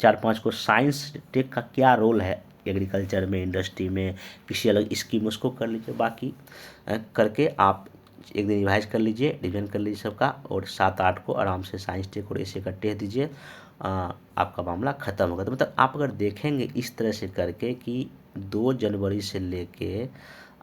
4-5 को साइंस टेक का क्या रोल है एग्रीकल्चर में, इंडस्ट्री में, किसी अलग स्कीम उसको कर लीजिए। बाकी करके आप एक दिन रिवाइज कर लीजिए, रिविजन कर लीजिए सबका, और 7-8 को आराम से साइंस टेक और ऐसे का टेस्ट दीजिए, आपका मामला ख़त्म होगा। तो मतलब आप अगर देखेंगे इस तरह से करके कि 2 जनवरी से लेके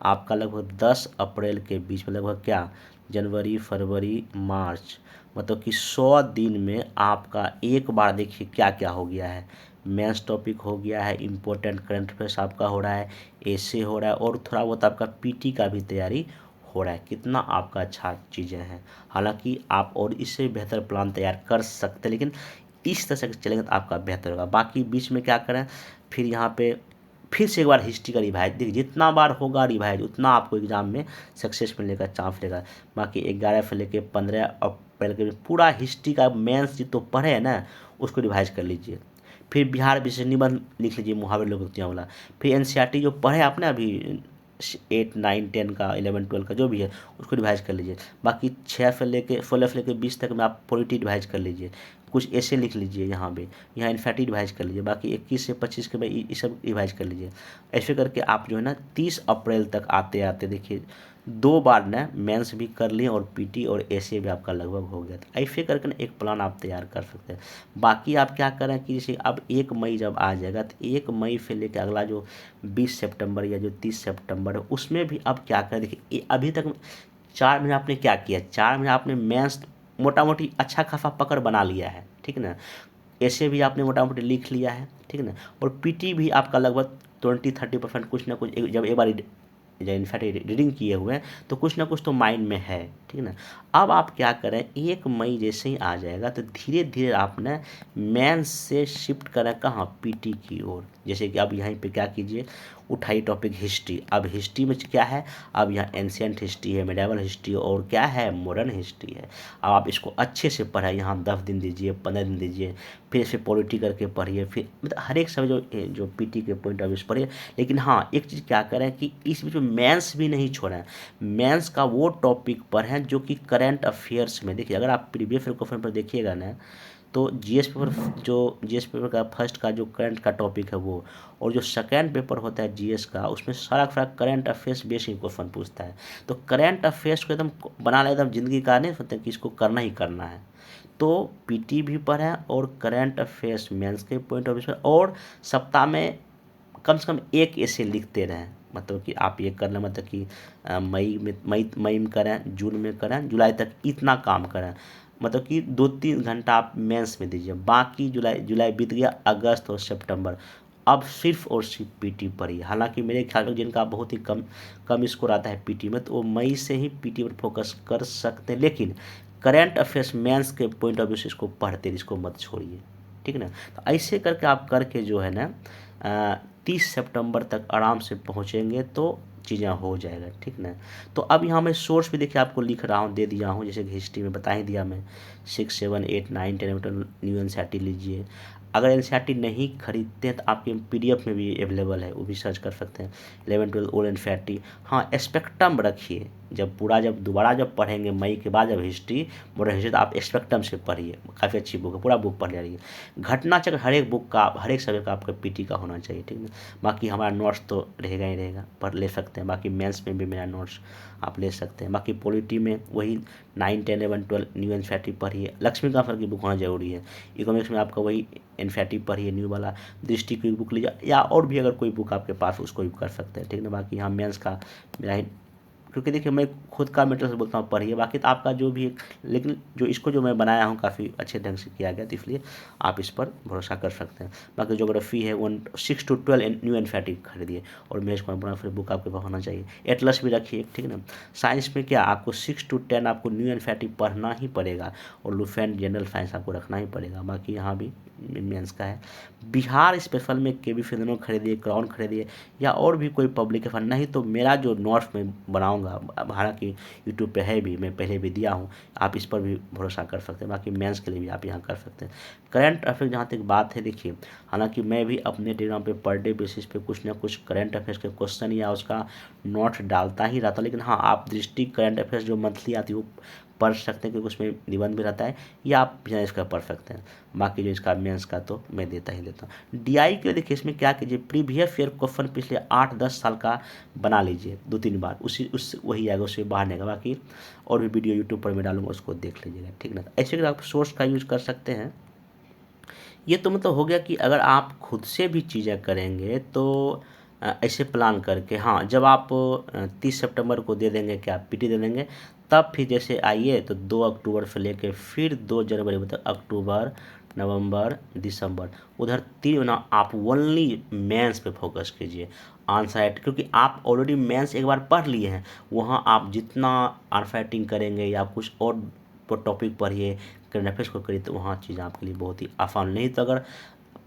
आपका लगभग 10 अप्रैल के बीच में लगभग क्या जनवरी, फरवरी, मार्च, मतलब कि 100 दिन में आपका एक बार देखिए क्या क्या हो गया है। मेंस टॉपिक हो गया है, इम्पोर्टेंट करंट अफेयर्स आपका हो रहा है, ऐसे हो रहा है, और थोड़ा बहुत आपका पीटी का भी तैयारी हो रहा है। कितना आपका अच्छा चीज़ें हैं। हालांकि आप और इससे बेहतर प्लान तैयार कर सकते हैं, लेकिन इस तरह से चलेंगे तो आपका बेहतर होगा। बाकी बीच में क्या करें, फिर यहाँ पे फिर से एक बार हिस्ट्री का रिवाइज देखिए, जितना बार होगा रिवाइज उतना आपको एग्जाम में सक्सेस मिलने का चांस रहेगा। बाकी 11 से लेकर 15 अप्रैल के पूरा हिस्ट्री का मेंस जो तो पढ़े है ना उसको रिवाइज कर लीजिए। फिर बिहार विशेष निबंध लिख लीजिए, मुहावरे लोकोक्तियाँ वाला। फिर एनसीईआरटी जो पढ़े आपने अभी 8, 9, 10 का, 11, 12 का जो भी है उसको रिवाइज कर लीजिए। बाकी 6 से लेके 16 से लेके 20 तक में आप पॉलिटी रिवाइज कर लीजिए, कुछ ऐसे लिख लीजिए यहाँ पे, यहाँ इन्फैक्ट रिवाइज कर लीजिए। बाकी 21 से 25 के में ये सब रिवाइज कर लीजिए। ऐसे करके आप जो है ना 30 अप्रैल तक आते आते देखिए 2 बार ना मेंस भी कर लिए और पीटी और ऐसे भी आपका लगभग हो गया। तो ऐसे करके ना एक प्लान आप तैयार कर सकते हैं। बाकी आप क्या करें कि जैसे अब 1 मई जब आ जाएगा तो 1 मई से लेकर अगला जो 20 सितंबर या जो 30 सितंबर है उसमें भी अब क्या करें, देखिए अभी तक 4 महीने आपने क्या किया, 4 महीने आपने मेंस मोटा मोटी अच्छा खासा पकड़ बना लिया है, ठीक ना। ऐसे भी आपने मोटा मोटी लिख लिया है, ठीक ना। और पीटी भी आपका लगभग 20-30% कुछ ना कुछ जब एक बार जब इनफैक्ट रीडिंग किए हुए हैं तो कुछ ना कुछ तो माइंड में है, ठीक ना। अब आप क्या करें, 1 मई जैसे ही आ जाएगा तो धीरे धीरे आप ना मेंस से शिफ्ट करें कहाँ, पीटी की ओर। जैसे कि अब यहाँ पे क्या कीजिए, उठाइए टॉपिक हिस्ट्री। अब हिस्ट्री में क्या है, अब यहाँ एंशिएंट हिस्ट्री है, मिडिवल हिस्ट्री और क्या है, मॉडर्न हिस्ट्री है। अब आप इसको अच्छे से पढ़ाए, यहाँ 10 दिन दीजिए, 15 दिन दीजिए, फिर इसे पॉलिटी करके पढ़िए। फिर मतलब हर एक सब जो पीटी के पॉइंट ऑफ व्यू से पढ़िए। लेकिन हाँ एक चीज़ क्या करें कि इस बीच में मेंस भी नहीं छोड़ें। मेंस का वो टॉपिक पढ़ें जो कि करंट अफेयर्स में, देखिए अगर आप प्रीवियस क्वेश्चन पर देखिएगा ना तो जीएस पेपर का फर्स्ट का जो करंट का टॉपिक है वो, और जो सेकंड पेपर होता है जीएस का उसमें सारा करंट अफेयर्स बेसिक क्वेश्चन पूछता है। तो करंट अफेयर्स को एकदम बना लें, एकदम जिंदगी का नहीं सोचते कि इसको करना ही करना है। तो पीटी भी पढ़ें और करंट अफेयर्स मेंस के पॉइंट ऑफ व्यू से, और सप्ताह में कम से कम एक ऐसे लिखते रहें। मतलब कि आप ये कर लें, मतलब कि मई में करें, जून में करें, जुलाई तक इतना काम करें। मतलब कि 2-3 घंटा आप मेंस में दीजिए। बाकी जुलाई बीत गया, अगस्त और सितंबर अब सिर्फ और सिर्फ पीटी पढ़िए। हालांकि मेरे ख्याल में जिनका बहुत ही कम स्कोर आता है पीटी में तो वो मई से ही पीटी पर फोकस कर सकते हैं। लेकिन करंट अफेयर्स मेंस के पॉइंट ऑफ व्यू से इसको पढ़ते, इसको मत छोड़िए, ठीक ना। तो ऐसे करके आप करके जो है ना 30 सितंबर तक आराम से पहुँचेंगे तो चीज़ें हो जाएगा, ठीक ना। तो अब यहाँ मैं सोर्स भी देखिए आपको लिख रहा हूँ, दे दिया हूँ, जैसे कि हिस्ट्री में बता ही दिया मैं 6, 7, 8, 9, 10 न्यू एनसीईआरटी लीजिए। अगर एनसीईआरटी नहीं खरीदते हैं तो आपके पीडीएफ में भी अवेलेबल है, वो भी सर्च कर सकते हैं 11, 12 ओल्ड एनसीईआरटी। हाँ, स्पेक्ट्रम रखिए, जब दोबारा जब पढ़ेंगे मई के बाद जब हिस्ट्री मॉडर्न हिस्ट्री, तो आप स्पेक्ट्रम से पढ़िए, काफ़ी अच्छी बुक है, पूरा बुक पढ़ जाइए। घटना चक्र हर एक बुक का, हर एक सब्जेक्ट का आपका पीटी का होना चाहिए, ठीक है। बाकी हमारा नोट्स तो रहेगा ही रहेगा, पढ़ ले सकते हैं। बाकी मेंस में भी मेरा नोट्स आप ले सकते हैं। बाकी पॉलिटी में वही 9, 10, 11, 12 न्यू एनसीईआरटी पढ़िए। लक्ष्मीकांत सर की बुक होना जरूरी है। इकोनॉमिक्स में आपका वही एनसीईआरटी पढ़िए न्यू वाला। दृष्टि की बुक लीजिए, या और भी अगर कोई बुक आपके पास उसको भी कर सकते हैं, ठीक है। बाकी यहाँ मेंस का मेरा ही, क्योंकि देखिए मैं खुद का मेटर से बोलता हूँ पढ़िए, बाकी तो आपका जो भी, लेकिन जो इसको जो मैं बनाया हूँ काफ़ी अच्छे ढंग से किया गया, तो इसलिए आप इस पर भरोसा कर सकते हैं। बाकी ज्योग्राफी है 6 to 12 न्यू एनसीईआरटी खरीदिए, और मेज कॉम्पना फिर बुक आपके पास होना चाहिए। एटलस भी रखिए, ठीक है ना। साइंस में क्या आपको 6 to 10 आपको न्यू एनसीईआरटी पढ़ना ही पड़ेगा, और लुफेन जनरल साइंस आपको रखना ही पड़ेगा। बाकी यहाँ भी मेंस का है। बिहार स्पेशल में के बी फिनोनो खरीदिए, क्राउन खरीदिए, या और भी कोई पब्लिकेशन, नहीं तो मेरा जो नोट्स में बनाऊंगा, हालांकि यूट्यूब पे है भी, मैं पहले भी दिया हूँ, आप इस पर भी भरोसा कर सकते हैं। बाकी मेंस के लिए भी आप यहाँ कर सकते हैं। करंट अफेयर जहाँ तक बात है, देखिए हालांकि मैं भी अपने टेलीग्राम पे पर डे बेसिस पे कुछ ना कुछ करंट अफेयर्स के क्वेश्चन या उसका नोट डालता ही रहता, लेकिन हाँ, आप दृष्टि करंट अफेयर्स जो मंथली आती है वो पढ़ सकते हैं, क्योंकि उसमें निबंध भी रहता है, या आप बिजनेस का पढ़ सकते हैं। बाकी जो इसका मेंस का तो मैं देता ही देता हूँ। डीआई के लिए देखिए इसमें क्या कीजिए, प्रीवियस ईयर क्वेश्चन पिछले 8-10 साल का बना लीजिए 2-3 बार, उस वही आएगा, उससे बाहर नहीं आएगा। बाकी और भी वीडियो यूट्यूब पर मैं डालूंगा, उसको देख लीजिएगा, ठीक ना। ऐसे आप सोर्स का यूज़ कर सकते हैं। ये तो मतलब हो गया कि अगर आप खुद से भी चीज़ें करेंगे तो ऐसे प्लान करके, हाँ, जब आप 30 सितंबर को दे देंगे, क्या पीटी दे देंगे, तब फिर जैसे आइए तो 2 अक्टूबर से लेके फिर 2 जनवरी तक, अक्टूबर, नवंबर, दिसंबर, उधर 3 महीना आप ओनली मेंस पे फोकस कीजिए। आंसर, क्योंकि आप ऑलरेडी मेंस एक बार पढ़ लिए हैं, वहाँ आप जितना आंसर राइटिंग करेंगे या कुछ और टॉपिक पढ़िए, करंट अफेयर्स को करिए, तो वहाँ चीज़ आपके लिए बहुत ही आसान। नहीं तो अगर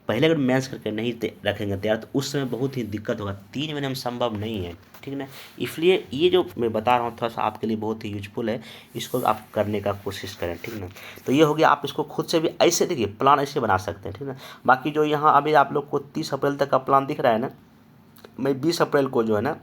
पहले अगर मेंस करके नहीं रखेंगे तैयार, तो उस समय बहुत ही दिक्कत होगा, 3 महीने में संभव नहीं है, ठीक है ना। इसलिए ये जो मैं बता रहा हूँ थोड़ा सा आपके लिए बहुत ही यूजफुल है, इसको आप करने का कोशिश करें, ठीक है ना। तो ये हो गया, आप इसको खुद से भी ऐसे देखिए प्लान ऐसे बना सकते हैं, ठीक है ना। बाकी जो यहाँ अभी आप लोग को 30 अप्रैल तक का प्लान दिख रहा है ना, मैं 20 अप्रैल को जो है ना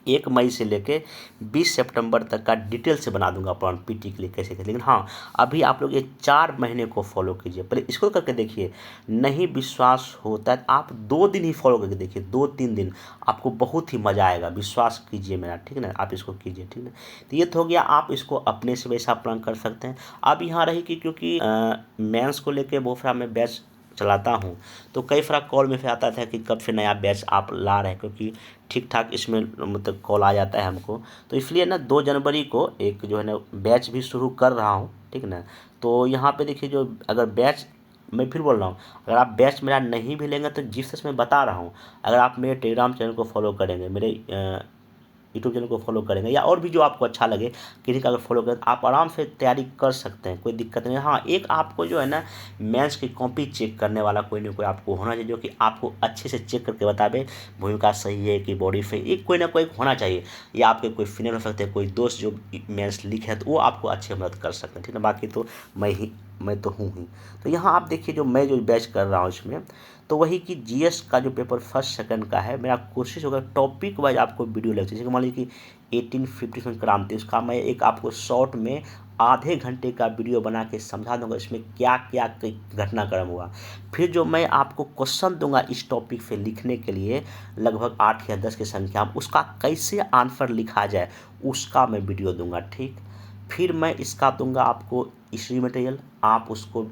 1 मई से लेके 20 सितंबर तक का डिटेल से बना दूंगा प्लान पीटी के लिए कैसे कैसे। लेकिन हाँ, अभी आप लोग ये 4 महीने को फॉलो कीजिए, पहले इसको करके देखिए। नहीं विश्वास होता है, आप 2 दिन ही फॉलो करके देखिए, 2-3 दिन, आपको बहुत ही मज़ा आएगा, विश्वास कीजिए मेरा, ठीक है ना। आप इसको कीजिए, ठीक है। तो ये तो हो गया, आप इसको अपने से वैसा प्लान कर सकते हैं। अब यहाँ रही कि क्योंकि मेंस को लेके बहुत सारा मैं बैच चलाता हूँ, तो कई सारा कॉल में फिर आता था कि कब से नया बैच आप ला रहे हैं, क्योंकि ठीक ठाक इसमें मतलब कॉल आ जाता है हमको। तो इसलिए ना 2 जनवरी को एक जो है ना बैच भी शुरू कर रहा हूँ, ठीक है ना। तो यहाँ पे देखिए, जो अगर बैच, मैं फिर बोल रहा हूँ, अगर आप बैच मेरा नहीं भी लेंगे तो जिस तरह से मैं बता रहा हूँ, अगर आप मेरे टेलीग्राम चैनल को फॉलो करेंगे, मेरे यूट्यूब चैनल को फॉलो करेंगे, या और भी जो आपको अच्छा लगे किसी का अगर फॉलो करें, तो आप आराम से तैयारी कर सकते हैं, कोई दिक्कत नहीं। हाँ, एक आपको जो है ना मेंस की कॉपी चेक करने वाला कोई ना कोई आपको होना चाहिए, जो कि आपको अच्छे से चेक करके बतावे भूमिका सही है कि बॉडी सही, एक कोई ना कोई होना चाहिए, या आपके कोई सीनियर हो सकते हैं, कोई दोस्त जो मेंस लिखे है, तो वो आपको अच्छे मदद कर सकते हैं, ठीक है। बाकी तो मैं तो हूँ ही। तो यहाँ आप देखिए, जो मैं जो बैच कर रहा हूँ इसमें, तो वही कि जीएस का जो पेपर फर्स्ट सेकंड का है, मेरा कोशिश होगा टॉपिक वाइज आपको वीडियो लेक्चर, जैसे मान लीजिए कि 1857 क्रांति, उसका मैं एक आपको शॉर्ट में आधे घंटे का वीडियो बना के समझा दूंगा, इसमें क्या क्या घटनाक्रम हुआ। फिर जो मैं आपको क्वेश्चन दूंगा इस टॉपिक से लिखने के लिए, लगभग 8 या 10 की संख्या, उसका कैसे आंसर लिखा जाए उसका मैं वीडियो दूंगा, ठीक। फिर मैं इसका दूंगा आपको हिस्ट्री मटेरियल, आप उसको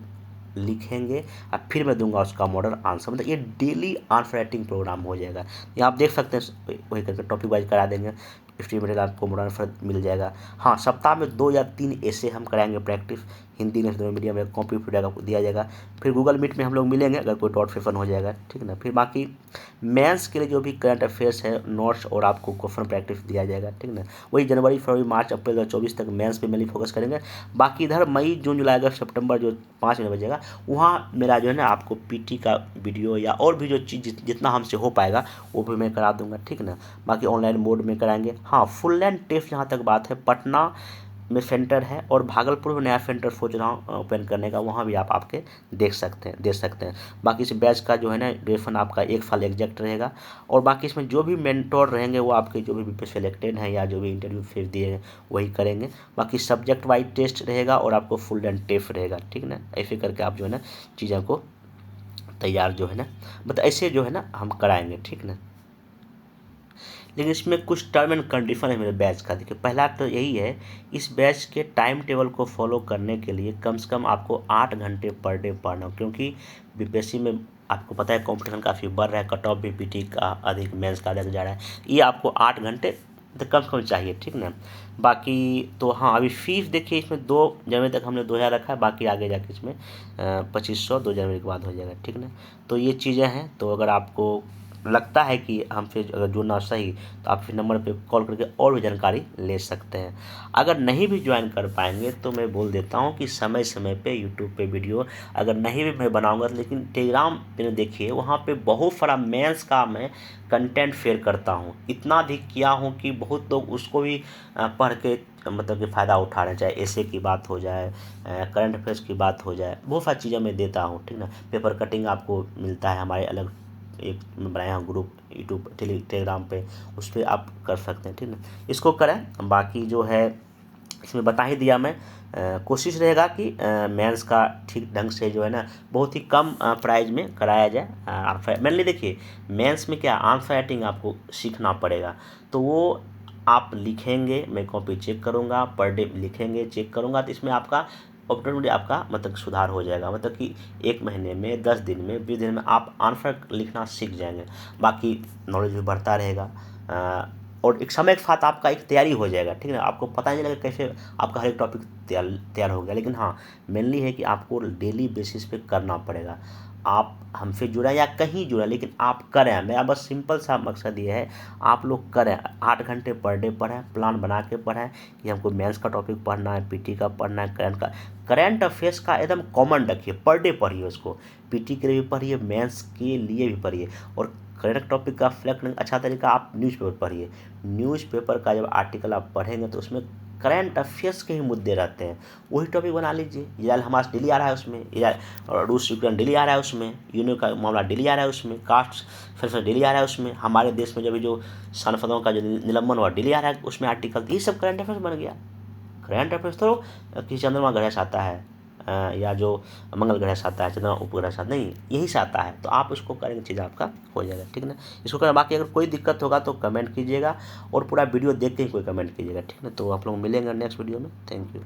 लिखेंगे, और फिर मैं दूंगा उसका मॉडल आंसर। मतलब ये डेली आंसर राइटिंग प्रोग्राम हो जाएगा। यहाँ आप देख सकते हैं, वही करके टॉपिक वाइज करा देंगे, हिस्ट्री मटेरियल आपको मॉडल आंसर मिल जाएगा। हाँ, सप्ताह में 2 या 3 ऐसे हम कराएंगे प्रैक्टिस, हिंदी इंग्लिश दोनों मीडियम में कॉपी फिर आपको दिया जाएगा। फिर गूगल मीट में हम लोग मिलेंगे अगर कोई डाउट फिर हो जाएगा, ठीक है ना। फिर बाकी मेंस के लिए जो भी करंट अफेयर्स है, नोट्स और आपको क्वेश्चन प्रैक्टिस दिया जाएगा, ठीक है ना। वही जनवरी फरवरी मार्च अप्रैल 2024 तक मेंस पे मेनली फोकस करेंगे। बाकी इधर मई जून जुलाई अगस्त सितंबर जो 5 महीने बचेगा, वहाँ मेरा जो है ना आपको पीटी का वीडियो या और भी जो चीज़ जितना हमसे हो पाएगा वो भी मैं करा दूंगा, ठीक है ना। बाकी ऑनलाइन मोड में कराएंगे। हाँ, फुल लेंथ टेस्ट जहाँ तक बात है, पटना में सेंटर है और भागलपुर में नया सेंटर सोच रहा हूँ ओपन करने का, वहाँ भी आप आपके दे सकते हैं। बाकी इस बैच का जो है ना ड्यूरेशन आपका 1 साल एग्जैक्ट रहेगा। और बाकी इसमें जो भी मेंटोर रहेंगे वो आपके जो भी सिलेक्टेड हैं या जो भी इंटरव्यू फिर दिए हैं वही करेंगे। बाकी सब्जेक्ट वाइज टेस्ट रहेगा और आपको फुल लेंथ टेस्ट रहेगा, ठीक है ना। ऐसे करके आप जो है ना चीज़ों को तैयार जो है ना मतलब ऐसे जो है ना हम कराएंगे, ठीक है ना। लेकिन इसमें कुछ टर्म एंड कंडीशन है मेरे बैच का। देखिए, पहला तो यही है, इस बैच के टाइम टेबल को फॉलो करने के लिए कम से कम आपको 8 घंटे पर डे पढ़ना हो, क्योंकि बीपीएससी में आपको पता है कंपटीशन काफ़ी बढ़ रहा है, कट ऑफ भी पीटी का अधिक, मेंस का अधिक जा रहा है। ये आपको 8 घंटे तो कम से कम चाहिए, ठीक ना। बाकी तो हाँ, अभी फीस देखिए, इसमें 2 जनवरी तक हमने 2000 रखा है, बाकी आगे जाके इसमें 2500 2 जनवरी के बाद हो जाएगा, ठीक ना। तो ये चीज़ें हैं। तो अगर आपको लगता है कि हमसे अगर जुड़ना सही, तो आप फिर नंबर पे कॉल करके और भी जानकारी ले सकते हैं। अगर नहीं भी ज्वाइन कर पाएंगे तो मैं बोल देता हूँ कि समय समय पे यूट्यूब पे वीडियो अगर नहीं भी मैं बनाऊंगा, लेकिन टेलीग्राम पे देखिए, वहाँ पे बहुत सारा मेंस का मैं कंटेंट शेयर करता हूँ। इतना अधिक किया हूँ कि बहुत लोग उसको भी पढ़ के मतलब कि फ़ायदा उठा रहे हैं, चाहे एसे की बात हो जाए, करंट अफेयर्स की बात हो जाए, बहुत सारी चीज़ें मैं देता हूँ, ठीक ना। पेपर कटिंग आपको मिलता है, हमारे अलग एक बनाया हूँ ग्रुप यूट्यूब टेलीग्राम पे, उस पर आप कर सकते हैं, ठीक ना। इसको करें। बाकी जो है इसमें बता ही दिया मैं। कोशिश रहेगा कि मेंस का ठीक ढंग से जो है ना बहुत ही कम प्राइस में कराया जाए। मेनली देखिए, मेंस में क्या आंसर राइटिंग आपको सीखना पड़ेगा, तो वो आप लिखेंगे, मैं कॉपी चेक करूँगा, पर डे लिखेंगे, चेक करूँगा, तो इसमें आपका ऑटोमेटिक आपका मतलब सुधार हो जाएगा। मतलब कि 1 महीने में, 10 दिन में, 20 दिन में आप आंसर लिखना सीख जाएंगे। बाकी नॉलेज भी बढ़ता रहेगा और एक समय के साथ आपका एक तैयारी हो जाएगा, ठीक है ना। आपको पता नहीं लगेगा कैसे आपका हर एक टॉपिक तैयार हो गया। लेकिन हाँ, मेनली है कि आपको डेली बेसिस पे करना पड़ेगा। आप हमसे जुड़ें या कहीं जुड़ें, लेकिन आप करें। मेरा बस सिंपल सा मकसद ये है, आप लोग करें। 8 घंटे पर डे पढ़ें, प्लान बना के पढ़ें कि हमको मेंस का टॉपिक पढ़ना है, पीटी का पढ़ना है, करंट अफेयर्स का एकदम कॉमन रखिए, पर डे पढ़िए उसको। पीटी के लिए भी पढ़िए, मेंस के लिए भी पढ़िए। और करंट टॉपिक का सिलेक्ट करने का अच्छा तरीका, आप न्यूज़पेपर पढ़िए। न्यूज़पेपर का जब आर्टिकल आप पढ़ेंगे तो उसमें करंट अफेयर्स के ही मुद्दे रहते हैं, वही टॉपिक बना लीजिए। इजराइल हमास डेली आ रहा है उसमें, और रूस यूक्रेन डेली आ रहा है उसमें, यूनियन का मामला डेली आ रहा है उसमें, कास्ट फैसला डेली आ रहा है उसमें, हमारे देश में जब जो सांसदों का जो निलंबन हुआ डेली आ रहा है उसमें आर्टिकल। ये सब करंट अफेयर्स बन गया। करंट अफेयर्स तो कि चंद्रमा ग्रह से आता है या जो मंगल ग्रह से आता है, चंद्रमा उपग्रह से नहीं, यही से आता है। तो आप उसको करेंगे, चीज़ आपका हो जाएगा, ठीक ना। इसको करें। बाकी अगर कोई दिक्कत होगा तो कमेंट कीजिएगा और पूरा वीडियो देख के ही कोई कमेंट कीजिएगा, ठीक ना। तो आप लोग मिलेंगे नेक्स्ट वीडियो में। Thank you.